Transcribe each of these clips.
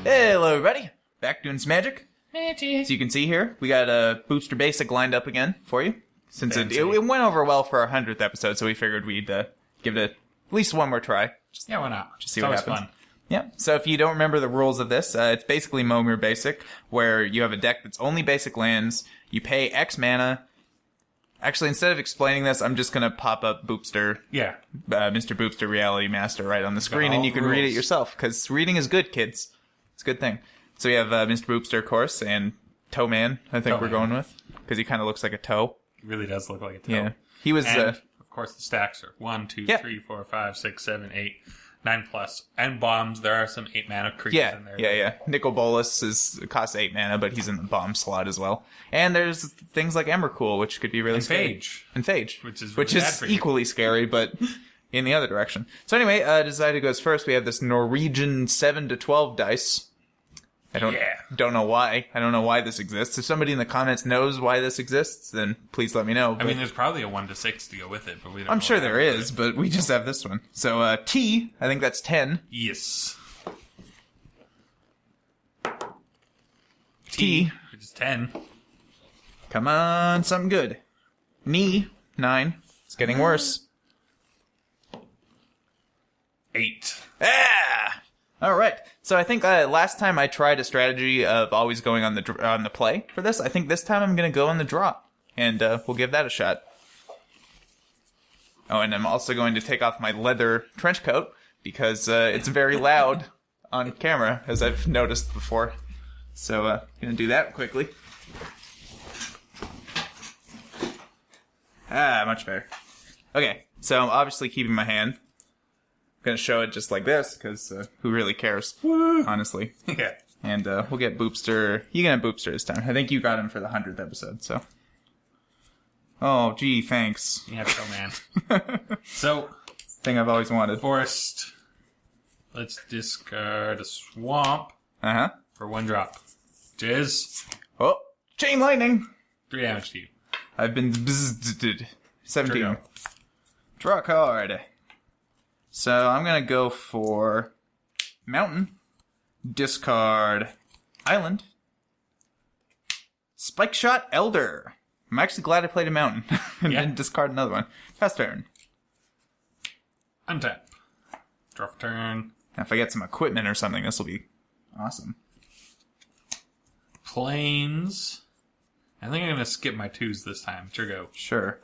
Hello, everybody. Back doing some magic. As you can see here, we got a Boopster Basic lined up again for you. Since it went over well for our 100th episode, so we figured we'd give it at least one more try. Yeah, why not? Just see what happens. Fun. Yeah, so if you don't remember the rules of this, it's basically Momir Basic, where you have a deck that's only basic lands, you pay X mana. Actually, instead of explaining this, I'm just going to pop up Boopster. Yeah. Mr. Boopster Reality Master right on the screen, and you can read it yourself, because reading is good, kids. It's a good thing. So we have Mr. Boopster, of course, and Toe Man, I think we're going with, because he kind of looks like a toe. He really does look like a toe. Yeah. He was... And, of course, the stacks are 1, 2, 3, 4, 5, 6, 7, 8, 9 plus. And bombs, there are some 8 mana creatures in there. Yeah. Nicol Bolas costs 8 mana, but he's in the bomb slot as well. And there's things like Emrakul, which could be really scary. And Phage. Which is equally scary, but in the other direction. So anyway, Decided goes first. We have this Norwegian 7 to 12 dice. I don't know why. I don't know why this exists. If somebody in the comments knows why this exists, then please let me know. I mean, there's probably a 1 to 6 to go with it, but we don't know. I'm sure there is, but we just have this one. So, T, I think that's 10. Yes. T. Which is 10. Come on, something good. Knee, 9. It's getting worse. 8. Ah! All right. So I think last time I tried a strategy of always going on the play for this. I think this time I'm going to go on the draw, and we'll give that a shot. Oh, and I'm also going to take off my leather trench coat because it's very loud on camera, as I've noticed before. So I'm going to do that quickly. Much better. Okay, so I'm obviously keeping my hand. Gonna show it just like this, because who really cares, honestly. Yeah. And we'll get Boopster. You can have Boopster this time. I think you got him for the 100th episode, so. Oh, gee, thanks. Yeah, so man. So. Thing I've always wanted. Forest. Let's discard a swamp. Uh-huh. For 1 drop. Jizz. Oh, Chain Lightning. 3 damage to you. I've been 17. Draw a card. So I'm going to go for Mountain, discard Island, Spike Shot Elder. I'm actually glad I played a Mountain and didn't discard another one. Pass turn. Untap. Draw for turn. Now if I get some equipment or something, this will be awesome. Plains. I think I'm going to skip my 2s this time. It's your go. Sure.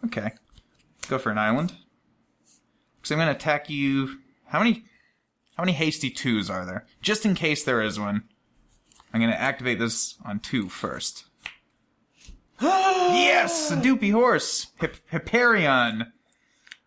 Okay. Go for an island. Because I'm going to attack you... How many hasty 2s are there? Just in case there is one. I'm going to activate this on 2 first. Yes! A Doopy Horse! Hyperion!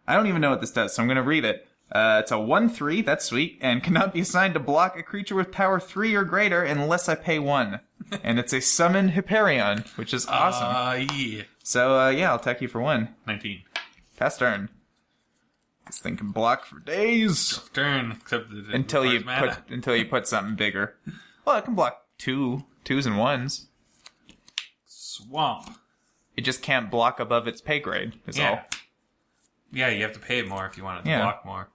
I don't even know what this does, so I'm going to read it. It's a 1/3, that's sweet, and cannot be assigned to block a creature with power 3 or greater unless I pay 1. And it's a summon Hyperion, which is awesome. Yeah. So, I'll attack you for 1. 19. Pass turn. This thing can block for days. Draw for turn, except that it until you put something bigger. Well, it can block 2s and 1s. Swamp. It just can't block above its pay grade, is all. Yeah, you have to pay it more if you want it to block more.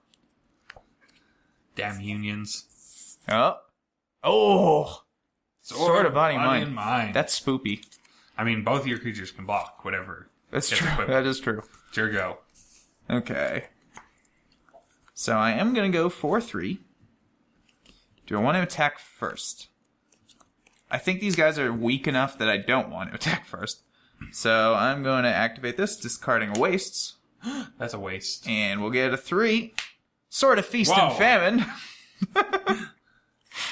Damn unions. Oh! Sword of Body and Mind. That's spoopy. I mean, both of your creatures can block, whatever. That's true. That is true. It's your go. Okay. So I am going to go 4/3. Do I want to attack first? I think these guys are weak enough that I don't want to attack first. So I'm going to activate this, discarding a wastes. That's a waste. And we'll get a 3. Sword of Feast and Famine.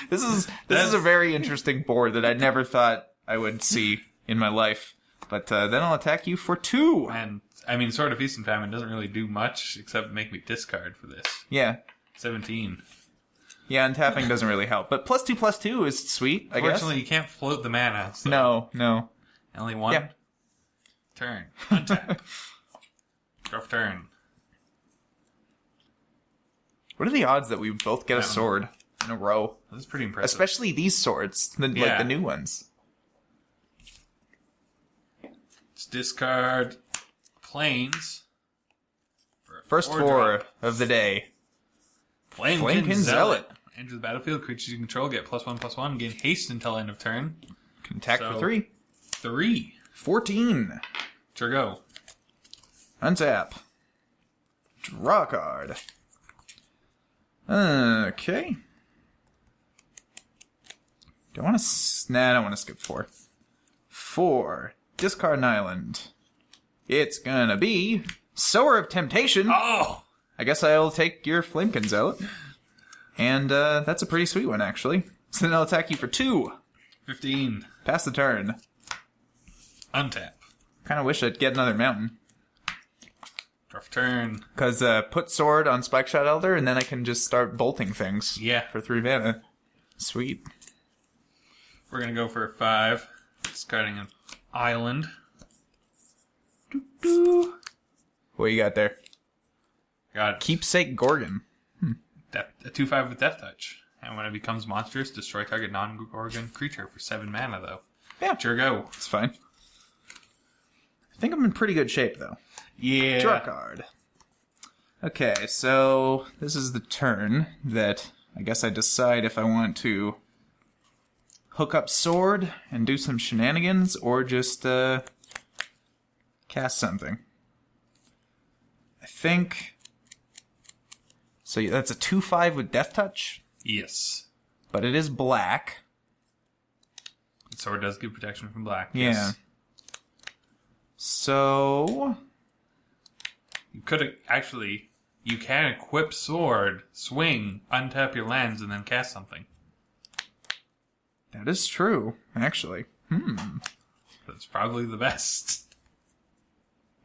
This is a very interesting board that I never thought I would see in my life. But then I'll attack you for 2. And I mean, Sword of Feast and Famine doesn't really do much except make me discard for this. Yeah. 17. Yeah, and tapping doesn't really help. But +2/+2 is sweet, I guess. Unfortunately, you can't float the mana. So No. Only 1 turn. Untap. Draw for turn. What are the odds that we both get a sword in a row? That's pretty impressive. Especially these swords, like the new ones. Let's discard Plains. First 4 of the day. Flamekin Zealot. Enter the battlefield. Creatures you control get +1/+1. Gain haste until end of turn. Can attack for 3. 3. 14. Sure go. Untap. Draw a card. Okay. Do I want to... Nah, I don't want to skip 4. 4. Discard an island. It's gonna be Sower of Temptation. Oh! I guess I'll take your Flamekin Zealot. And that's a pretty sweet one, actually. So then I'll attack you for 2. 15. Pass the turn. Untap. Kind of wish I'd get another mountain. Draw for turn. Because put sword on Spike Shot Elder, and then I can just start bolting things. Yeah. For 3 mana. Sweet. We're going to go for 5. Discarding an island. What you got there? Got Keepsake Gorgon. a 2/5 with Death Touch. And when it becomes monstrous, destroy target non-Gorgon creature for 7 mana, though. Yeah. Sure go. It's fine. I think I'm in pretty good shape, though. Yeah. Draw a card. Okay, so this is the turn that I guess I decide if I want to hook up sword and do some shenanigans or just cast something. I think... So that's a 2/5 with Death Touch, Yes. but it is black. Sword does give protection from black. Yeah. Yes. So... You could actually... You can equip sword, swing, untap your lands, and then cast something. That is true, actually. That's probably the best.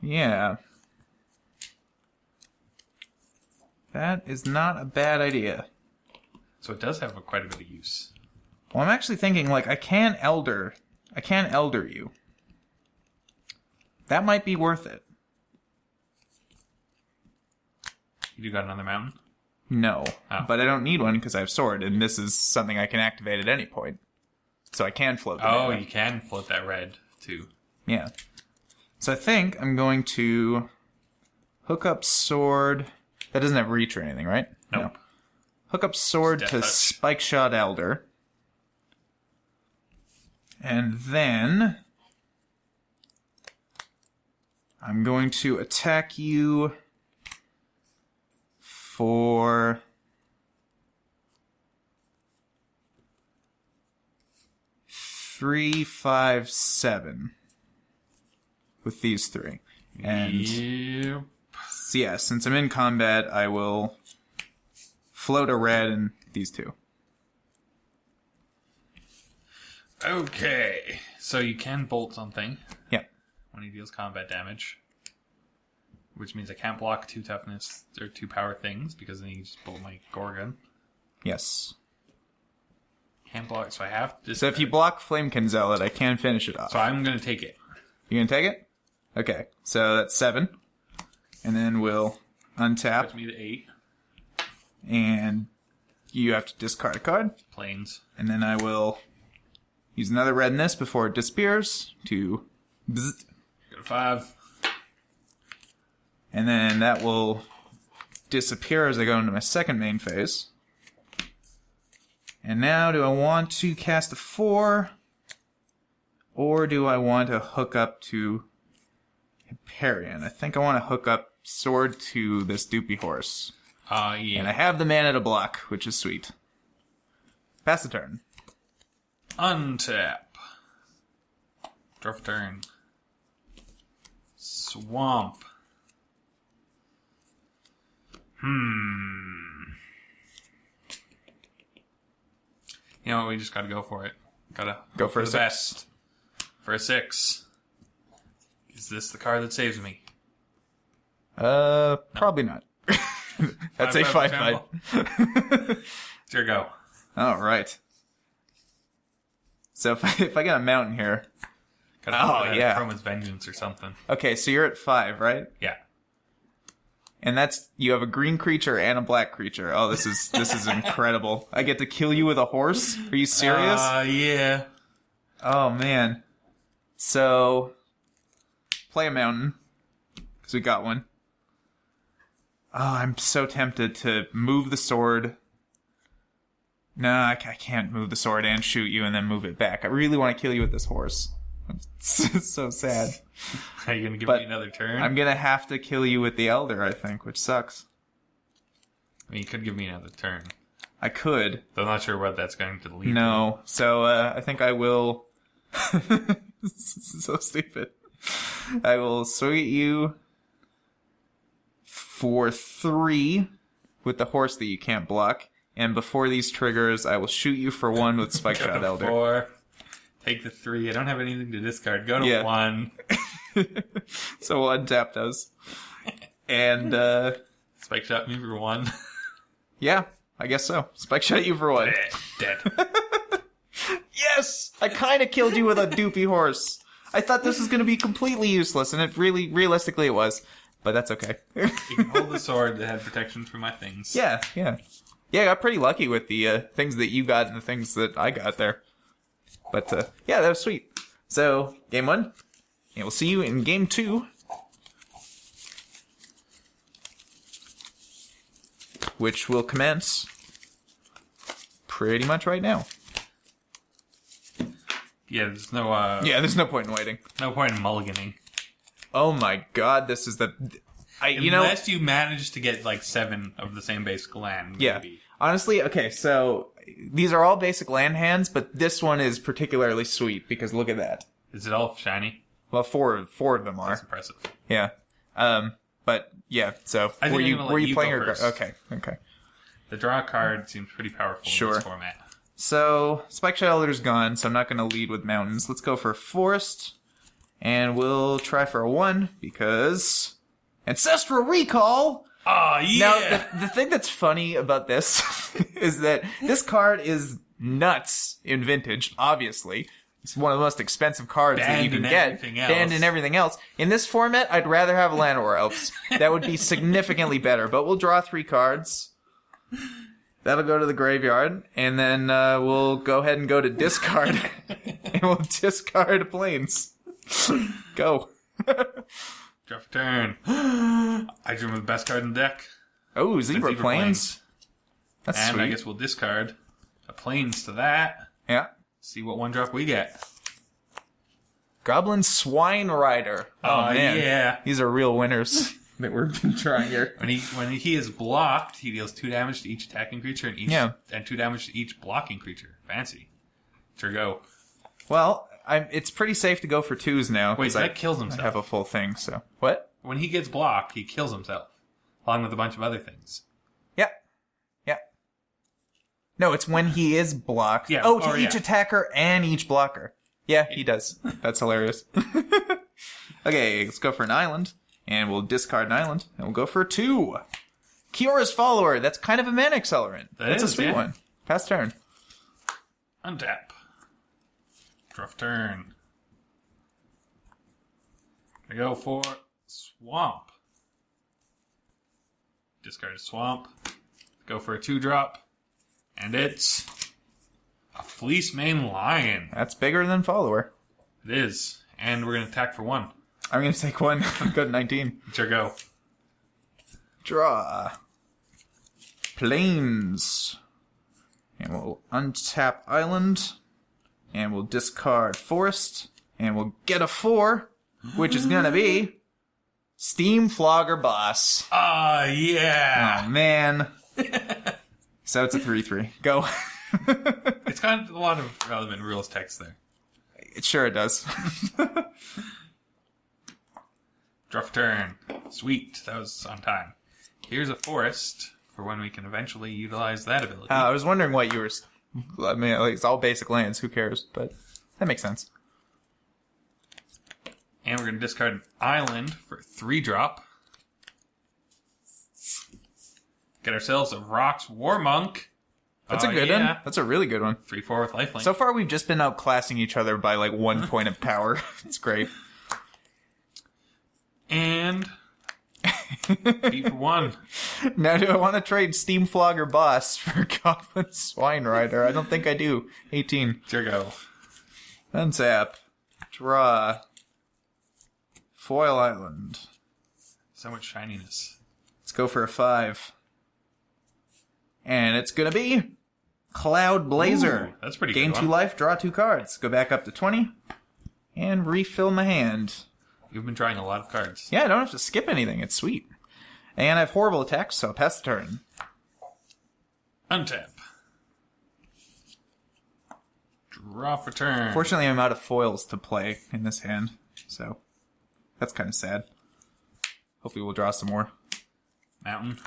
Yeah. That is not a bad idea. So it does have quite a bit of use. Well, I'm actually thinking, like, I can elder you. That might be worth it. You do got another mountain? No, Oh. but I don't need one because I have sword, and this is something I can activate at any point. So I can float the Oh, mana. you can float that red, too. Yeah. So I think I'm going to hook up sword. That doesn't have reach or anything, right? Nope. No. Hook up sword Death to touch. Spike Shot Elder. And then I'm going to attack you for 3, 5, 7 with these 3. And Yep. so yeah, since I'm in combat, I will float a red and these 2. Okay. So you can bolt something Yeah. when he deals combat damage. Which means I can't block 2 toughness or 2 power things because then you just bolt my Gorgon. Yes. Can't block, so I have to. So if you block Flamekin Zealot, I can finish it off. So I'm going to take it. You gonna take it? Okay, so that's 7. And then we'll untap, Puts me to 8. and you have to discard a card. Planes. And then I will use another red in this before it disappears to... bzzzt. Go to 5. And then that will disappear as I go into my second main phase. And now, do I want to cast a 4? Or do I want to hook up to Hyperion? I think I want to hook up sword to this doopy horse. Yeah. And I have the mana to block, which is sweet. Pass the turn. Untap. Draw for turn. Swamp. You know what? We just gotta go for it. Gotta Go for a the 6. best. For a 6. Is this the card that saves me? Probably not. That's a 5/5. There you go. All right. So if I get a mountain here. Gotta yeah. Chroma's Vengeance or something. Okay, so you're at 5, right? Yeah. And that's, you have a green creature and a black creature. Oh, this is incredible. I get to kill you with a horse? Are you serious? Yeah. Oh, man. So, play a mountain, because we got one. Oh, I'm so tempted to move the sword. No, I can't move the sword and shoot you and then move it back. I really want to kill you with this horse. It's so sad. Are you going to give me another turn? I'm going to have to kill you with the Elder, I think, which sucks. I mean, you could give me another turn. I could. But I'm not sure what that's going to lead to. No, so I think I will... This is so stupid. I will swing at you for 3 with the horse that you can't block. And before these triggers, I will shoot you for 1 with Spike Shot Elder. 4. Take the 3. I don't have anything to discard. Go to 1. So we'll untap those. And, Spike Shot me for 1. Yeah, I guess so. Spike Shot you for 1. Dead. Yes! I kind of killed you with a doopy horse. I thought this was going to be completely useless, and it realistically it was. But that's okay. You can hold the sword that had protection for my things. Yeah. Yeah, I got pretty lucky with the things that you got and the things that I got there. But, yeah, that was sweet. So, game 1. And we'll see you in game 2. Which will commence pretty much right now. Yeah, there's no, there's no point in waiting. No point in mulliganing. Oh my god, this is the... Unless you manage to get, like, 7 of the same basic land, maybe. Yeah. Honestly, okay, so these are all basic land hands, but this one is particularly sweet because look at that. Is it all shiny? Well, four of them are. That's impressive. Yeah. But yeah, so were you playing go your first. Okay. The draw card seems pretty powerful in this format. So, Spike Shot Elder's gone, so I'm not going to lead with mountains. Let's go for forest, and we'll try for a 1, because... Ancestral Recall! Oh, yeah! Now, the thing that's funny about this is that this card is nuts in Vintage, obviously. It's one of the most expensive cards that you can get. Banned and everything else. In this format, I'd rather have Llanowar Elves. That would be significantly better, but we'll draw 3 cards. That'll go to the graveyard, and then we'll go ahead and go to discard, and we'll discard planes. Go. Draw for turn. I drew the best card in the deck. Oh, Zebra Plains. That's and sweet. I guess we'll discard a Plains to that. Yeah. See what 1-drop we get. Goblin Swine Rider. Oh, man. Yeah. These are real winners that we're trying here. When he is blocked, he deals 2 damage to each attacking creature and 2 damage to each blocking creature. Fancy. Sure go. Well, it's pretty safe to go for 2s now. Wait, that kills himself. I have a full thing, so... What? When he gets blocked, he kills himself. Along with a bunch of other things. Yeah. No, it's when he is blocked. Yeah. To each attacker and each blocker. Yeah, he does. That's hilarious. Okay, let's go for an island. And we'll discard an island. And we'll go for a 2. Kiora's Follower. That's kind of a mana accelerant. That's a sweet one. Pass turn. Untap. Draw for turn. I go for Swamp. Discard a Swamp. Go for a 2-drop. And it's a Fleecemane Lion. That's bigger than Follower. It is. And we're going to attack for 1. I'm going to take 1. Go to 19. Sure go. Draw. Plains. And we'll untap Island. And we'll discard Forest. And we'll get a 4. Which is going to be... Steam Flogger Boss. Yeah. Oh, man. So it's a 3/3. Go. It's got a lot of relevant rules text there. It does. Draw for turn. Sweet. That was on time. Here's a forest for when we can eventually utilize that ability. I was wondering what you were... I mean, like, it's all basic lands. Who cares? But that makes sense. And we're going to discard an island for 3-drop. Get ourselves a Rocks War Monk. That's a good one. That's a really good one. 3/4 with lifelink. So far, we've just been outclassing each other by like 1 point of power. It's great. And beat for 1. Now, do I want to trade Steam Flogger Boss for Goblin Swine Rider? I don't think I do. 18. Here go. Untap. Draw. Foil Island. So much shininess. Let's go for a 5. And it's going to be Cloud Blazer. Ooh, that's pretty Gain good. 2 life, draw 2 cards. Go back up to 20. And refill my hand. You've been drawing a lot of cards. Yeah, I don't have to skip anything. It's sweet. And I have horrible attacks, so I'll pass the turn. Untap. Draw for turn. Fortunately, I'm out of foils to play in this hand, so that's kind of sad. Hopefully we'll draw some more. Mountain.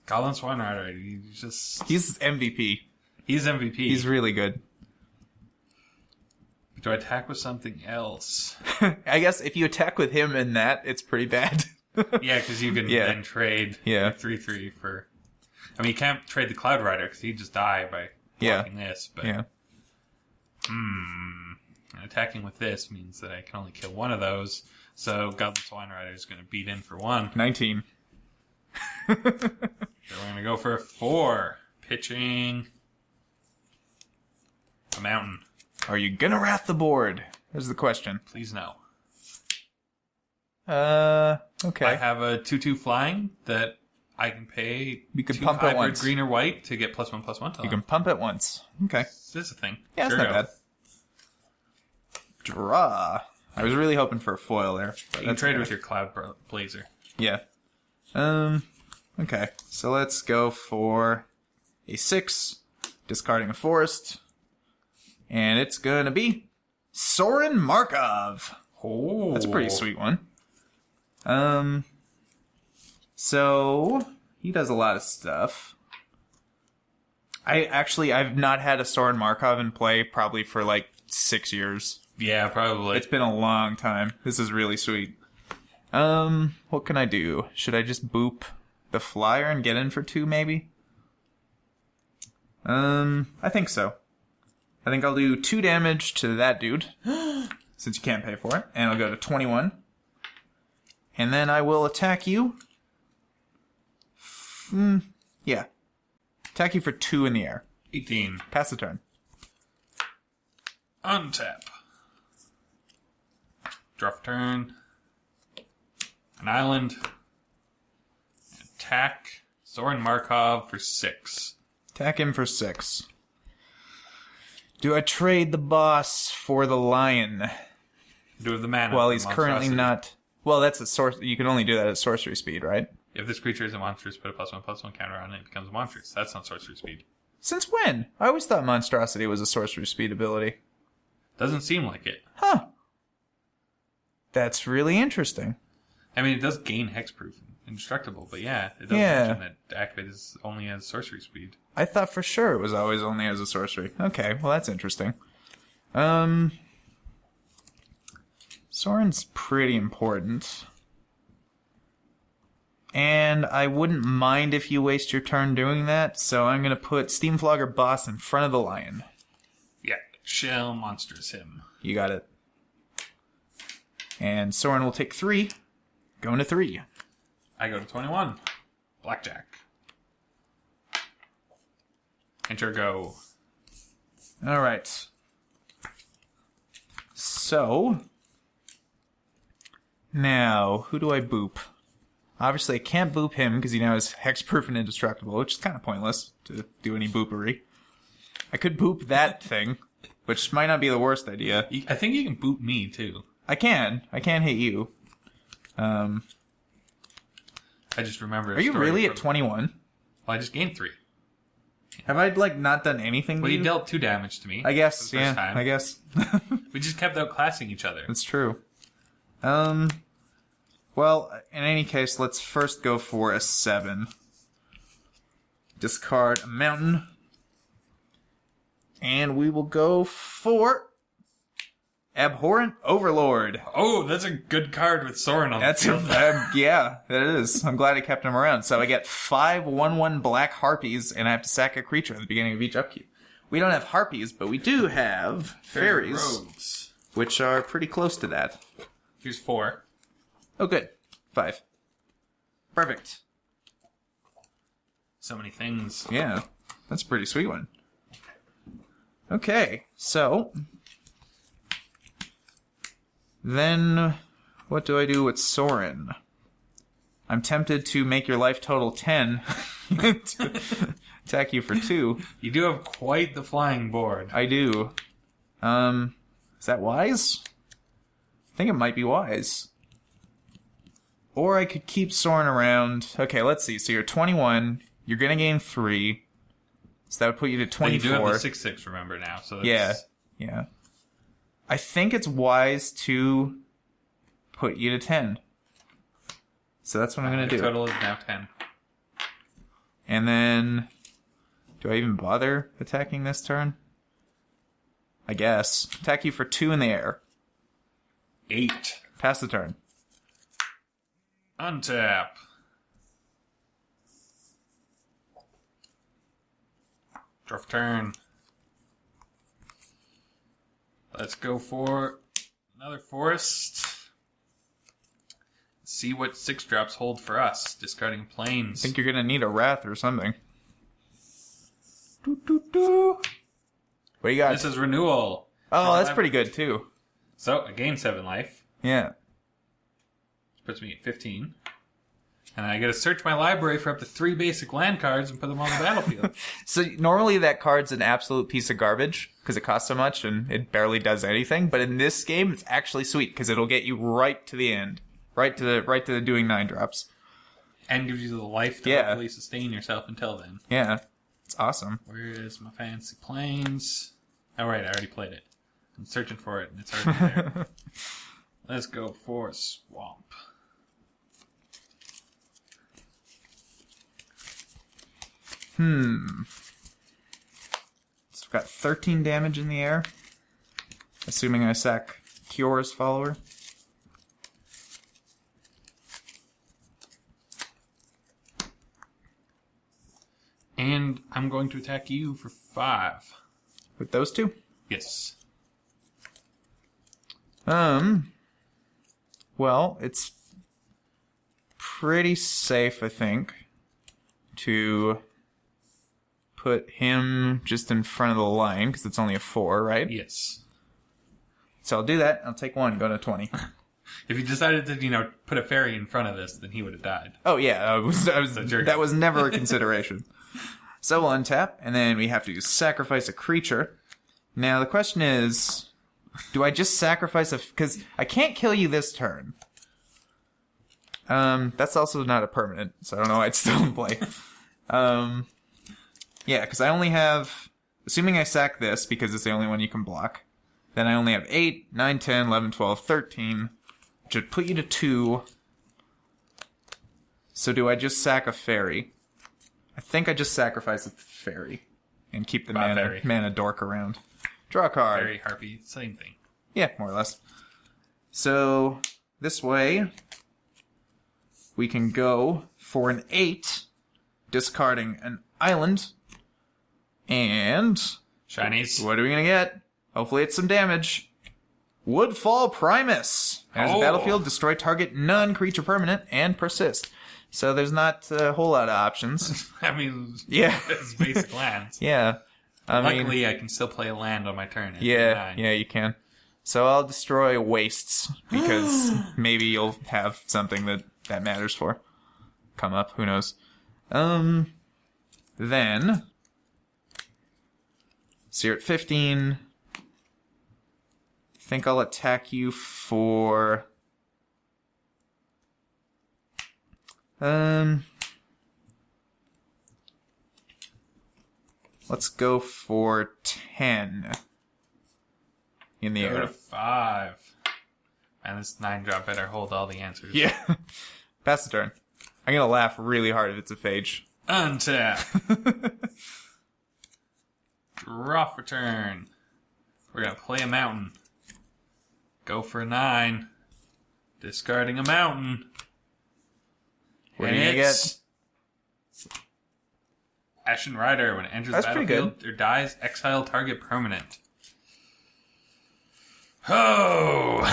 Goblin Swan Rider. He's MVP. He's MVP. He's really good. Do I attack with something else? I guess if you attack with him and that, it's pretty bad. Yeah, because you can then trade 3/3 for... I mean, you can't trade the Cloud Rider because he'd just die by blocking this. But attacking with this means that I can only kill one of those. So Goblin Swan Rider is going to beat in for 1. 19. So we're going to go for a 4. Pitching a mountain. Are you gonna wrath the board? Here's the question. Please no. Okay. I have a 2/2 flying that I can pay. You can 2 pump it hybrid once. green or white to get +1/+1. You can pump it once. Okay. This is a thing. Yeah, that's Sure not bad. Draw. I was really hoping for a foil there. But You can trade with your Cloud Blazer. Yeah. Okay. So let's go for a 6, discarding a forest. And it's gonna be Sorin Markov. Oh. That's a pretty sweet one. So he does a lot of stuff. I've not had a Sorin Markov in play probably for like 6 years. Yeah, probably. It's been a long time. This is really sweet. What can I do? Should I just boop the flyer and get in for 2 maybe? I think so. I think I'll do 2 damage to that dude, since you can't pay for it, and I'll go to 21. And then I will attack you. Yeah. Attack you for 2 in the air. 18. Pass the turn. Untap. Draw for turn. An island. Attack Sorin Markov for 6. Attack him for 6. Do I trade the boss for the lion? Do have the mana. Well, for he's currently monstrosity. not... Well, that's a source. You can only do that at sorcery speed, right? If this creature is a monstrous, put a +1/+1 counter on it, it becomes monstrous. That's not sorcery speed. Since when? I always thought monstrosity was a sorcery speed ability. Doesn't seem like it. Huh. That's really interesting. I mean, it does gain hexproof, indestructible, but yeah, it does mention that activate is only as sorcery speed. I thought for sure it was always only as a sorcery. Okay, well that's interesting. Sorin's pretty important. And I wouldn't mind if you waste your turn doing that, so I'm going to put Steamflogger Boss in front of the lion. Yeah, shell monsters him. You got it. And Sorin will take 3, going to 3. I go to 21. Blackjack. Enter go. Alright. So, now, who do I boop? Obviously, I can't boop him because he now is hexproof and indestructible, which is kind of pointless to do any boopery. I could boop that thing, which might not be the worst idea. I think you can boot me, too. I can hit you. I just remember. Are you really at 21? Well, I just gained 3. Have I, not done anything to Well, you? you dealt 2 damage to me. I guess, for the first yeah, time. I guess. We just kept outclassing each other. That's true. Well, in any case, let's first go for a 7. Discard a mountain. And we will go for Abhorrent Overlord. Oh, that's a good card with Sorin on That's the field. yeah, that is. I'm glad I kept him around. So I get 5 1/1 black harpies, and I have to sack a creature at the beginning of each upkeep. We don't have harpies, but we do have fairies, Rogues. which are pretty close to that. Here's 4. Oh, good. 5. Perfect. So many things. Yeah, that's a pretty sweet one. Okay, so then What do I do with Soren? I'm tempted to make your life total 10 to attack you for 2. You do have quite the flying board. I do. Is that wise? I think it might be wise. Or I could keep Soren around. Okay, let's see. So you're 21. You're going to gain 3. So that would put you to 24. But you do have the 6/6, remember, now. So that's... Yeah. I think it's wise to put you to 10. So that's what I'm going to do. Total is now 10. And then... Do I even bother attacking this turn? I guess. Attack you for 2 in the air. 8. Pass the turn. Untap. Draw for turn. Let's go for another forest. See what 6-drops hold for us. Discarding planes. I think you're going to need a wrath or something. What do you got? This is renewal. Oh, that's pretty good, too. So, I gain 7 life. Yeah. Which puts me at 15. And I get to search my library for up to 3 basic land cards and put them on the battlefield. So, normally that card's an absolute piece of garbage, because it costs so much and it barely does anything. But in this game, it's actually sweet, because it'll get you right to the end. Right to the doing 9-drops. And gives you the life to hopefully sustain yourself until then. Yeah. It's awesome. Where is my fancy planes? Oh, right, I already played it. I'm searching for it, and it's already there. Let's go for Swamp. So we've got 13 damage in the air. Assuming I sack Kiyora's follower. And I'm going to attack you for 5. With those 2? Yes. Well, it's pretty safe, I think, to put him just in front of the line, because it's only a 4, right? Yes. So I'll do that. I'll take 1, go to 20. If you decided to, put a fairy in front of this, then he would have died. Oh, yeah. That was never a consideration. So we'll untap, and then we have to sacrifice a creature. Now, the question is, do I just sacrifice because I can't kill you this turn. That's also not a permanent, so I don't know why it's still in play. Yeah, because I only have, assuming I sack this, because it's the only one you can block, then I only have 8, 9, 10, 11, 12, 13, which would put you to 2. So do I just sack a fairy? I think I just sacrifice a fairy and keep the mana dork around. Draw a card. Fairy, harpy, same thing. Yeah, more or less. So this way, we can go for an 8, discarding an island, and shinies. What are we gonna get? Hopefully it's some damage. Woodfall Primus. Enters the battlefield, destroy target non-creature permanent, and persist. So there's not a whole lot of options. I mean, yeah, it's basic lands. Yeah. Luckily, I can still play a land on my turn. Yeah, you can. So I'll destroy wastes, because maybe you'll have something that matters for. Come up, who knows. Then, so you're at 15. I think I'll attack you for... Let's go for 10 in the air. Go to 5. And this 9-drop better hold all the answers. Yeah. Pass the turn. I'm gonna laugh really hard if it's a phage. Untap. Draw for turn. We're gonna play a mountain. Go for a 9. Discarding a mountain. What are you gonna get? Ashen Rider. When it enters the battlefield or dies, exile target permanent. Oh!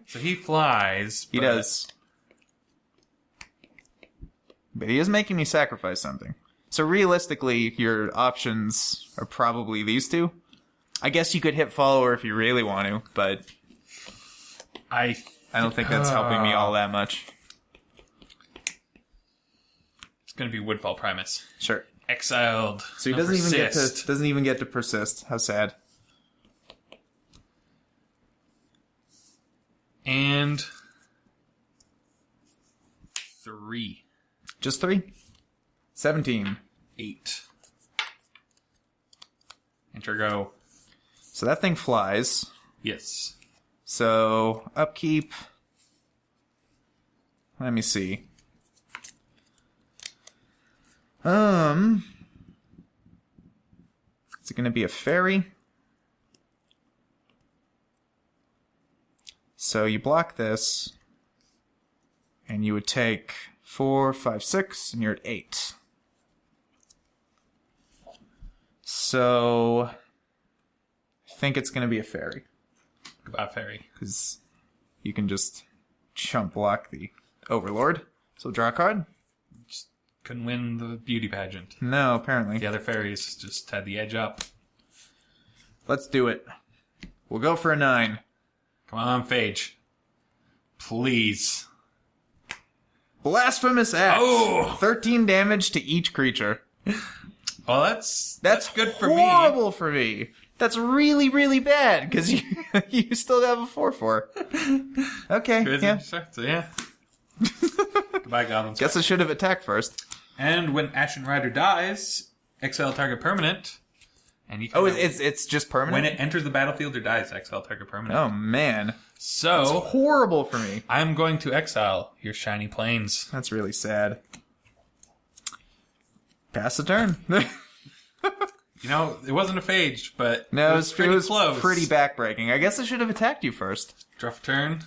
So he flies. He does. But he is making me sacrifice something. So realistically, your options are probably these 2. I guess you could hit follower if you really want to, but... I I don't think that's helping me all that much. It's going to be Woodfall Primus. Sure. Exiled. So he doesn't even get to persist. How sad. And 3. Just 3? 17. 8. Enter go. So that thing flies. Yes. So, upkeep. Let me see. Is it going to be a fairy? So you block this, and you would take 4, 5, 6, and you're at 8. So, I think it's going to be a fairy. Goodbye, fairy. Because you can just chump block the Overlord. So draw a card? Just couldn't win the beauty pageant. No, apparently. The other fairies just had the edge up. Let's do it. We'll go for a 9. Come on, Phage. Please. Blasphemous Axe. Oh! 13 damage to each creature. Well, that's good for me. Horrible for me. That's really, really bad, because you still have a 4/4. Okay, yeah. So, yeah. Goodbye, Goblins. Guess I should have attacked first. And when Ashen Rider dies, exile target permanent. And you can it's just permanent? when it enters the battlefield or dies, exile target permanent. Oh, man. So, That's horrible for me. I'm going to exile your Shiny Plains. That's really sad. Pass the turn. You know, it wasn't a phage, but No, it was pretty close. pretty backbreaking. I guess I should have attacked you first. Draw for turn.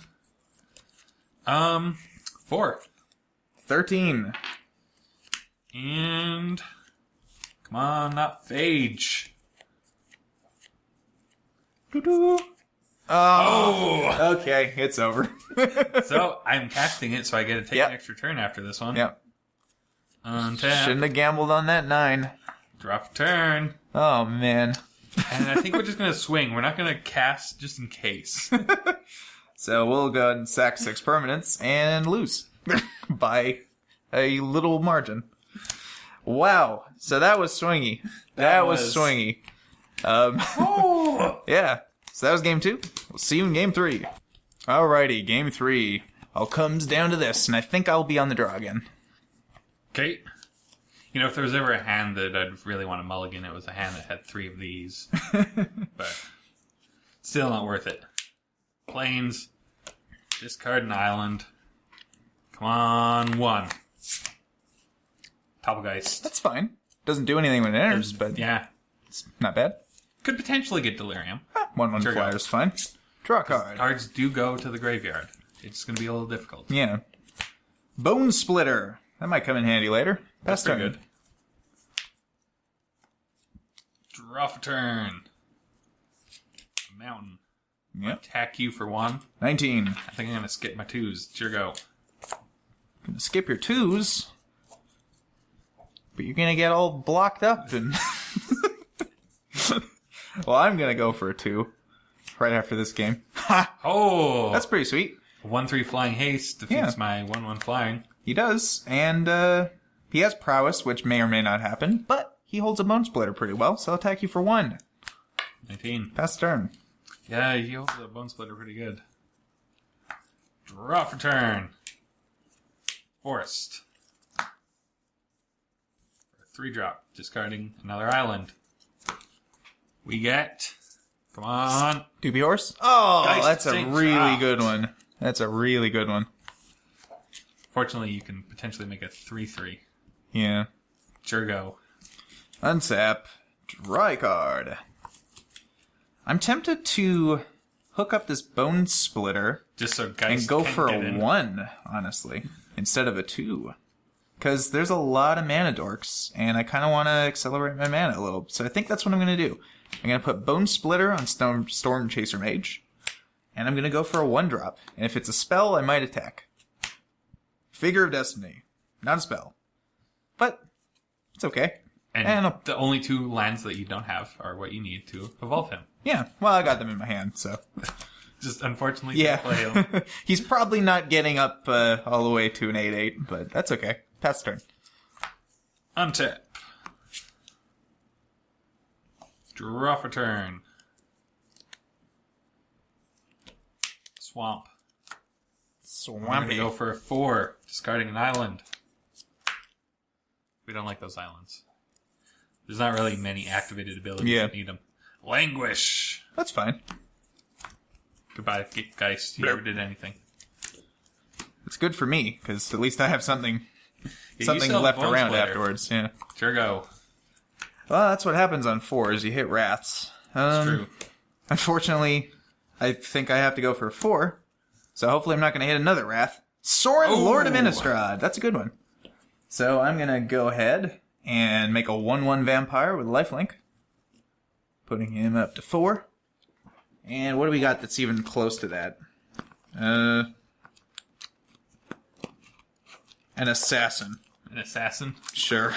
4. 13. And come on, not phage. Oh! Okay, it's over. So I'm casting it, so I get to take Yep. an extra turn after this one. Yep. Untap. Shouldn't have gambled on that 9. Draw for turn. Oh, man. And I think we're just going to swing. We're not going to cast just in case. So we'll go ahead and sack 6 permanents and lose by a little margin. Wow. So that was swingy. That was swingy. Oh! Yeah. So that was game 2. We'll see you in game 3. Alrighty, game 3. All comes down to this, and I think I'll be on the draw again. Okay. You know, if there was ever a hand that I'd really want to mulligan, it was a hand that had 3 of these. But still not worth it. Plains. Discard an island. Come on, 1. Topplegeist. That's fine. Doesn't do anything when it enters, but Yeah. it's not bad. Could potentially get Delirium. 1/1 Sure flyer's fine. Draw a card. Cards do go to the graveyard. It's going to be a little difficult. Yeah. Bone Splitter. That might come in handy later. That's Pass turn. pretty good. Draw for turn. Mountain. Yep. Attack you for 1. 19. I think I'm going to skip my 2s. It's your go. Gonna skip your 2s. But you're gonna get all blocked up and... Well, I'm gonna go for a 2. Right after this game. Ha! Oh! That's pretty sweet. 1/3 flying haste defeats my 1/1 flying. He does. And, he has prowess, which may or may not happen. But he holds a Bone Splitter pretty well, so I'll attack you for 1. 19. Pass turn. Yeah, he holds the Bone Splitter pretty good. Draw for turn. Forest. 3-drop. Discarding another island. We get... Come on. Doobie Horse? Oh, Geist that's a Saint really Draft. good one. That's a really good one. Fortunately, you can potentially make a 3/3. Yeah. Sure go. Unsap. Dry card. I'm tempted to hook up this Bone Splitter Just so guys and go can for get a in. 1, honestly, instead of a 2. Because there's a lot of mana dorks, and I kind of want to accelerate my mana a little. So I think that's what I'm going to do. I'm going to put Bone Splitter on Storm Chaser Mage, and I'm going to go for a 1-drop. And if it's a spell, I might attack. Figure of Destiny. Not a spell. But it's okay. And the only 2 lands that you don't have are what you need to evolve him. Yeah, well, I got them in my hand, so Just unfortunately Yeah. play him. He's probably not getting up all the way to an 8/8, but that's okay. Pass turn. Untap. Draw for turn. Swamp. I'm going Swampy. to go for a 4, discarding an island. We don't like those islands. There's not really many activated abilities that need them. Languish. That's fine. Goodbye, Geist. You never did anything. It's good for me, because at least I have something You something still have left Bone around Splitter. afterwards. Yeah. Sure go. Well, that's what happens on 4s. You hit wraths. It's true. Unfortunately, I think I have to go for a 4. So hopefully I'm not going to hit another wrath. Sorin, Lord of Innistrad. That's a good one. So I'm going to go ahead and make a 1/1 vampire with lifelink. Putting him up to 4. And what do we got that's even close to that? An assassin. An assassin. Sure.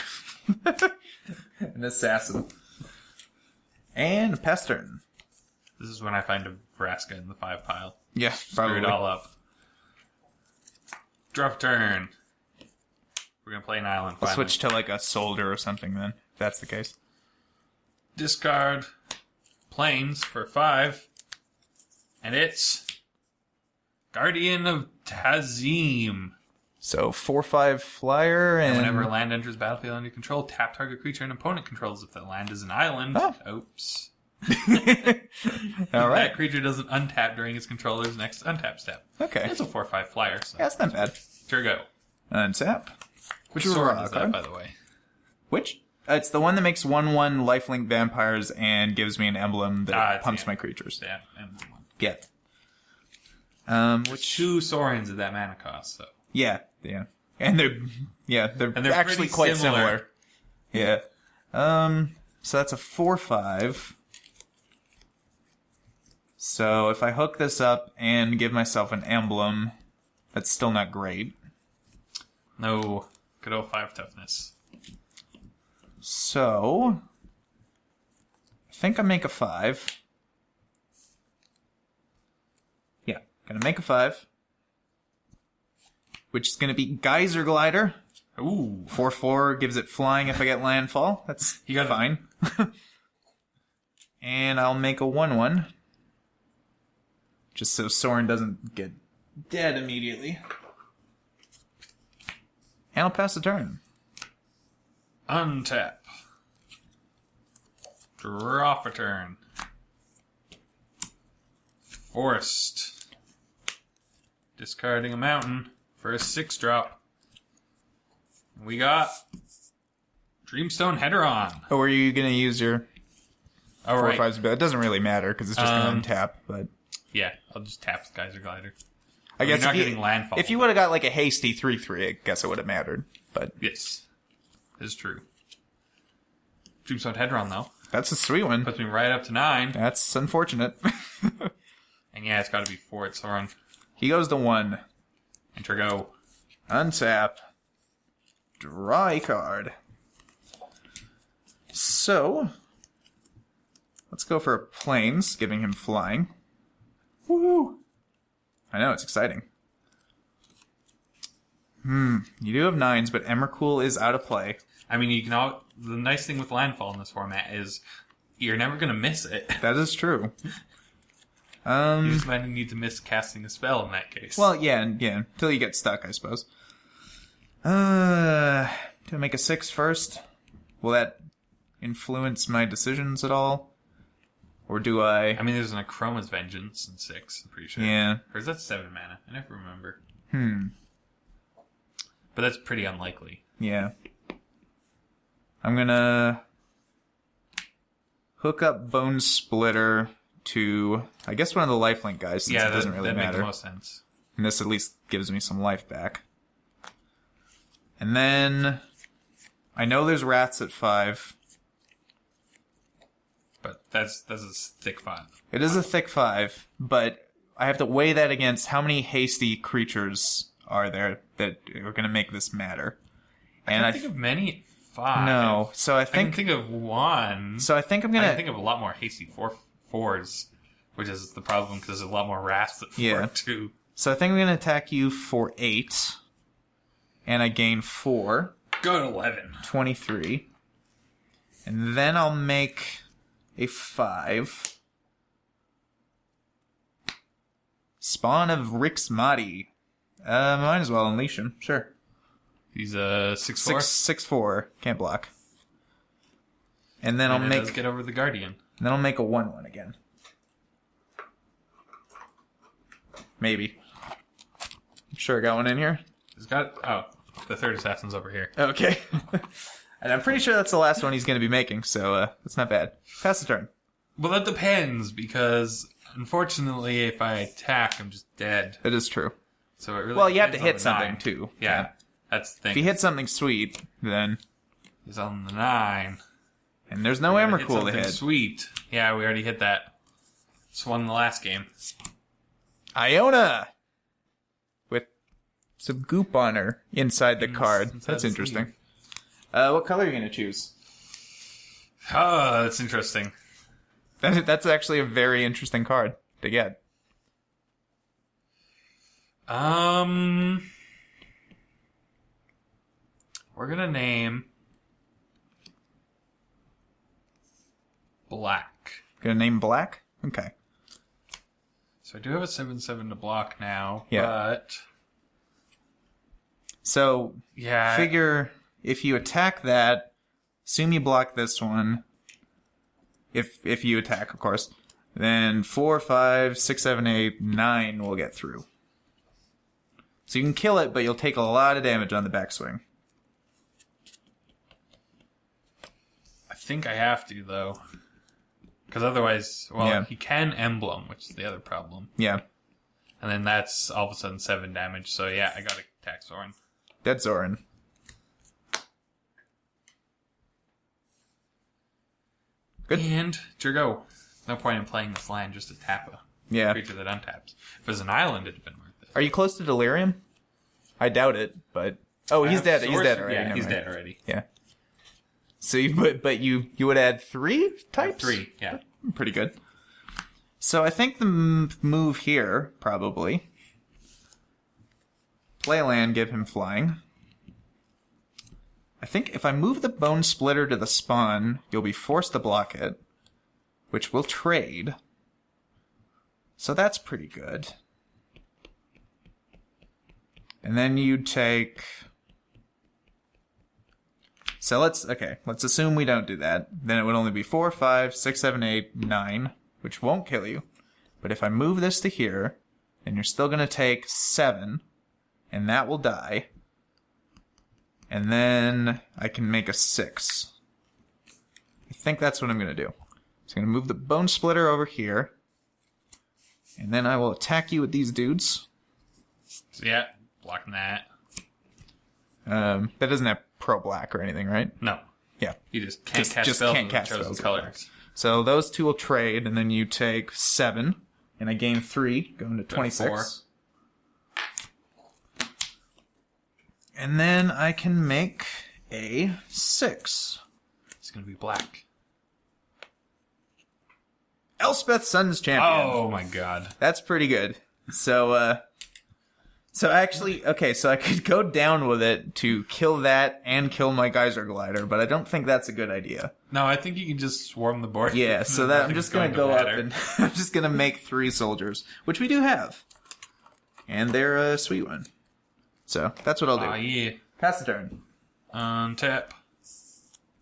An assassin. And pass turn. This is when I find a Vraska in the 5 pile. Yeah, Screw probably. it all up. Draw for turn. We're going to play an island I'll finally. switch to like a soldier or something then, if that's the case. Discard planes for 5. And it's Guardian of Tazim. So 4/5 flyer and... Whenever a land enters battlefield under control, tap target creature an opponent controls. If the land is an island, oops. All right. That creature doesn't untap during its controller's next untap step. Okay. It's a 4/5 flyer, so Yeah, that's not bad. sure go. Untap. Which Draw sword a is card. that, by the way? Which? It's the one that makes 1/1 lifelink vampires and gives me an emblem that it's pumps the my creatures. Yeah, and one. Yeah. Which 2 Saurians at that mana cost, so. Yeah. And they're they're actually pretty quite similar. Yeah. So that's a 4/5. So if I hook this up and give myself an emblem, that's still not great. No. Good old 5 toughness. So I think I make a 5. Yeah, gonna make a 5. Which is gonna be Geyser Glider. Ooh. 4/4 gives it flying if I get landfall. That's You got it. fine. And I'll make a 1/1. Just so Sorin doesn't get dead immediately. And I'll pass the turn. Untap. Draw for turn. Forest. Discarding a mountain for a 6-drop. We got Dreamstone Heteron. Oh, are you going to use your All 4 right. 5s? But it doesn't really matter because it's just going to untap. But Yeah, I'll just tap the Geyser Glider. I guess You're not if getting landfall. if you would have got like a hasty 3/3, I guess it would have mattered. But Yes, this is true. Dreamstone Heteron, though, that's a sweet one. puts me right up to 9. That's unfortunate. And yeah, it's got to be 4 at Soren. He goes to 1. Enter go. Untap. Draw a card. So, let's go for planes, giving him flying. Woo! I know, it's exciting. You do have 9s, but Emrakul is out of play. I mean, you can all. The nice thing with landfall in this format is you're never going to miss it. That is true. You just might need to miss casting a spell in that case. Well, yeah, until you get stuck, I suppose. Do I make a 6 first? Will that influence my decisions at all? Or do I... I mean, there's an Akroma's Vengeance in 6, I'm pretty sure. Yeah. Or is that 7 mana? I never remember. But that's pretty unlikely. Yeah. I'm gonna hook up Bone Splitter to, I guess, one of the lifelink guys, since it doesn't really that matter. makes the most sense. And this at least gives me some life back. And then I know there's rats at 5. But that's a thick 5. It is a thick 5, but I have to weigh that against how many hasty creatures are there that are going to make this matter. And I can't think of many at 5. No, so I I can think think of one. so. I think I'm I gonna. can think of a lot more hasty 4/4s Which is the problem, because there's a lot more wraths at 4, Yeah. too. So I think I'm going to attack you for 8. And I gain 4. Go to 11. 23. And then I'll make a 5. Spawn of Rixmati. Might as well unleash him. Sure. He's a 6/4. 6/4. Can't block. And then And I'll does get over the Guardian. Then I'll make a 1/1 again. Maybe. Sure, I got one in here. He's got... Oh, the third assassin's over here. Okay. And I'm pretty sure that's the last one he's going to be making, so that's not bad. Pass the turn. Well, that depends, because unfortunately, if I attack, I'm just dead. It is true. So it really Well, you have to depends on hit the something, 9. too. Yeah, that's the thing. If you hit something sweet, then... He's on the 9. And there's no Emrakul to hit. Sweet. Yeah, we already hit that. Just won the last game. Iona! With some goop on her inside the card. Inside That's the interesting. What color are you going to choose? Oh, that's interesting. That's actually a very interesting card to get. We're gonna name Black. Gonna name Black? Okay. So I do have a 7/7 to block now, Yeah. but So, yeah, figure if you attack that, assume you block this one. If you attack, of course. Then 4, 5, 6, 7, 8, 9 will get through. So you can kill it, but you'll take a lot of damage on the backswing. I think I have to though, because otherwise, well, Yeah. he can emblem, which is the other problem, Yeah. and then that's all of a sudden 7 damage. So yeah, I gotta attack Zoran. Dead Zoran. Good. And to go. No point in playing this land just to tap a Yeah. creature that untaps. If it was an island, it'd have been worth it. Are you close to Delirium? I doubt it, but... Oh, he's dead. He's dead already. Yeah, Never he's mind. dead already. Yeah. So you would add 3 types? 3, yeah. Pretty good. So I think the move here, probably. Play land, give him flying. I think if I move the Bone Splitter to the spawn, you'll be forced to block it, which will trade. So that's pretty good. And then you take... So let's assume we don't do that. Then it would only be 4, 5, 6, 7, 8, 9, which won't kill you. But if I move this to here, then you're still going to take 7, and that will die. And then I can make a 6. I think that's what I'm going to do. So I'm going to move the Bone Splitter over here. And then I will attack you with these dudes. So yeah, blocking that. That doesn't have pro black or anything, right? No. Yeah. You just can't cast just spells can't with cast chosen spells. colors. So those two will trade, and then you take 7, and I gain 3, going to 26. And then I can make a 6. It's going to be black. Elspeth Sun's Champion. Oh my god. That's pretty good. So actually, okay, so I could go down with it to kill that and kill my Geyser Glider, but I don't think that's a good idea. No, I think you can just swarm the board. Yeah, so that I'm just going to go up matter. and I'm just going to make 3 soldiers, which we do have. And they're a sweet one. So that's what I'll do. Oh, yeah. Pass the turn. Untap.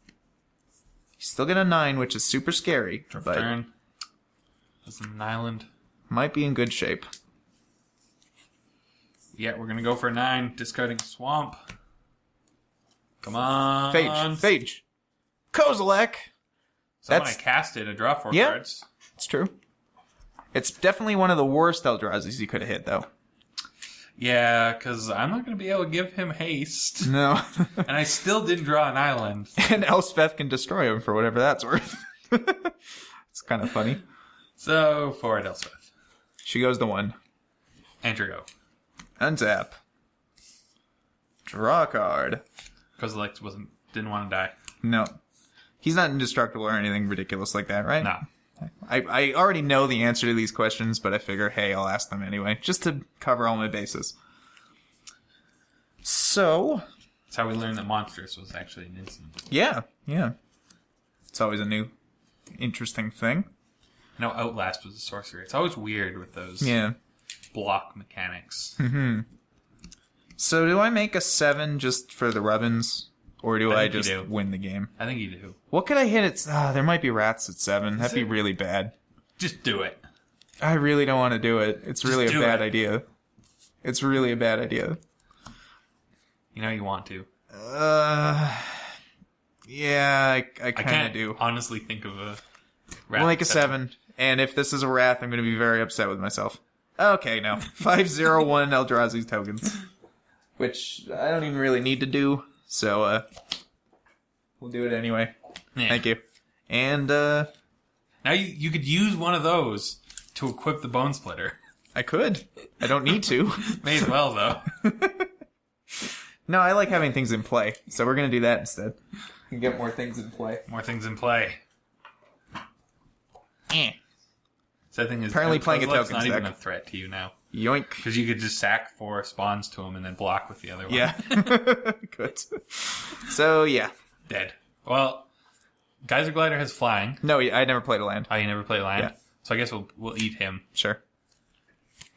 You still get a 9, which is super scary, Drop but turn. That's an island. might be in good shape. Yeah, we're going to go for 9. Discarding Swamp. Come on. Phage. Kozilek! So when I That's- cast it, I draw 4 Yeah. cards. It's true. It's definitely one of the worst Eldrazi's you could have hit, though. Yeah, because I'm not going to be able to give him haste. No. And I still didn't draw an island. And Elspeth can destroy him for whatever that's worth. It's kind of funny. So, for it, Elspeth. She goes to 1. Enter-go. Untap. Draw a card. Because didn't want to die. No. He's not indestructible or anything ridiculous like that, right? No. I already know the answer to these questions, but I figure, hey, I'll ask them anyway, just to cover all my bases. So... That's how we learned that Monstrous was actually an instant. Yeah. It's always a new, interesting thing. I know Outlast was a sorcery. It's always weird with those block mechanics. Mm-hmm. So do I make a 7 just for the rubbins? Or do I just win the game? I think you do. What could I hit at... there might be rats at 7. That'd be really bad. Just do it. I really don't want to do it. It's really a bad idea. It's really a bad idea. You know you want to. Yeah, I kind of do. Honestly think of a rat. We'll make a 7, and if this is a wrath, I'm going to be very upset with myself. Okay, no. 501 Eldrazi's tokens. Which I don't even really need to do, so we'll do it anyway. Yeah. Thank you. And now you could use one of those to equip the Bone Splitter. I could. I don't need to. May as well, though. No, I like having things in play, so we're going to do that instead. And get more things in play. More things in play. So the thing is, apparently playing a token not deck. even a threat to you now. Yoink. Because you could just sack 4 spawns to him and then block with the other one. Yeah. Good. So, yeah. Dead. Well, Geyser Glider has flying. No, I never played a land. Oh, you never played land? Yeah. So I guess we'll eat him. Sure.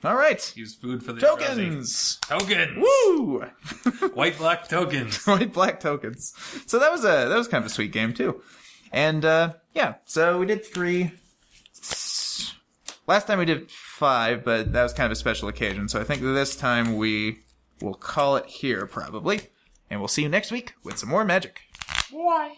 All right. Use food for the tokens. Tokens. Woo! White-black tokens. White-black tokens. So that was kind of a sweet game too. And yeah, so we did 3. Last time we did 5, but that was kind of a special occasion. So I think this time we will call it here probably, and we'll see you next week with some more Magic. Why?